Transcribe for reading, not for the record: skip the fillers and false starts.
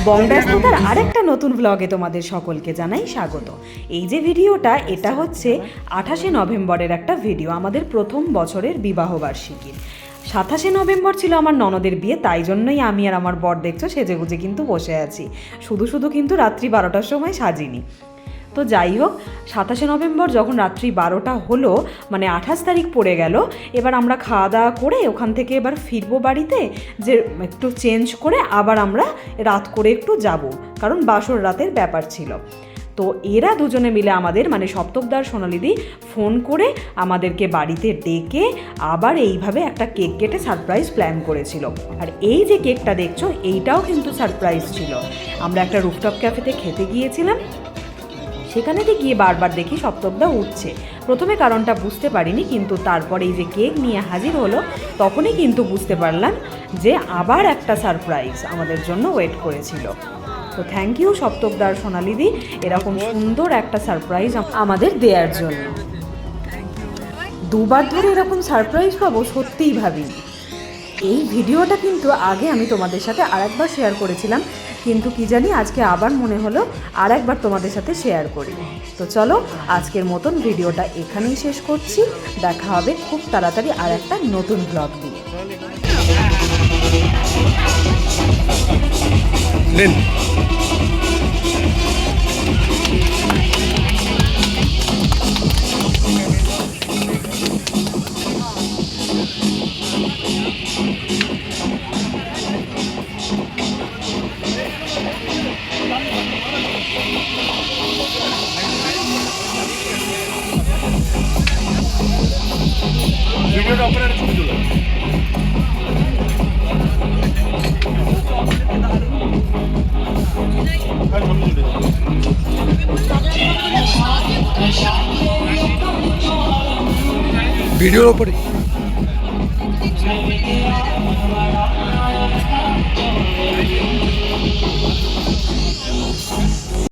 বংডাস্তার আরেকটা নতুন ব্লগে তোমাদের সকলকে জানাই স্বাগত। এই যে ভিডিওটা, এটা হচ্ছে 28শে নভেম্বরের একটা ভিডিও, আমাদের প্রথম বছরের বিবাহবার্ষিকীর। 27শে নভেম্বর ছিল আমার ননদের বিয়ে, তাই জন্যই আমি আর আমার বর দেখছো সেজেগুজে কিন্তু বসে আছি। শুধু কিন্তু রাত্রি 12টার সময় সাজিনি। তো যাই হোক, 27শে নভেম্বর যখন রাত্রি 12টা হলো, মানে 28 তারিখ পড়ে গেল, এবার আমরা খাওয়া দাওয়া করে ওখান থেকে এবার ফিরবো বাড়িতে, যে একটু চেঞ্জ করে আবার আমরা রাত করে একটু যাব, কারণ বাসর রাতের ব্যাপার ছিল। তো এরা দুজনে মিলে আমাদের, মানে সপ্তকদার সোনালিদি ফোন করে আমাদেরকে বাড়িতে ডেকে আবার এইভাবে একটা কেক কেটে সারপ্রাইজ প্ল্যান করেছিল। আর এই যে কেকটা দেখছো, এইটাও কিন্তু সারপ্রাইজ ছিল। আমরা একটা রুফটপ ক্যাফেতে খেতে গিয়েছিলাম, সেখানেতে গিয়ে বারবার দেখি সপ্তকদা উঠছে। প্রথমে কারণটা বুঝতে পারিনি, কিন্তু তারপরে এই যে কেক নিয়ে হাজির হলো, তখনই কিন্তু বুঝতে পারলাম যে আবার একটা সারপ্রাইজ আমাদের জন্য ওয়েট করেছিল। তো থ্যাংক ইউ সপ্তকদার সোনালিদি, এরকম সুন্দর একটা সারপ্রাইজ আমাদের দেওয়ার জন্য। দুবার ধরে এরকম সারপ্রাইজ পাবো সত্যিই ভাবিনি। এই ভিডিওটা কিন্তু আগে আমি তোমাদের সাথে আরেকবার শেয়ার করেছিলাম, কিন্তু কি জানি আজকে আবার মনে হলো আরেকবার তোমাদের সাথে শেয়ার করি। তো চলো, আজকের মতন ভিডিওটা এখানেই শেষ করছি। দেখা হবে খুব তাড়াতাড়ি আর একটা নতুন ব্লগ দিয়ে। ভিডিওটা আপনারা ছবি তুলুন। ভিডিওর উপরে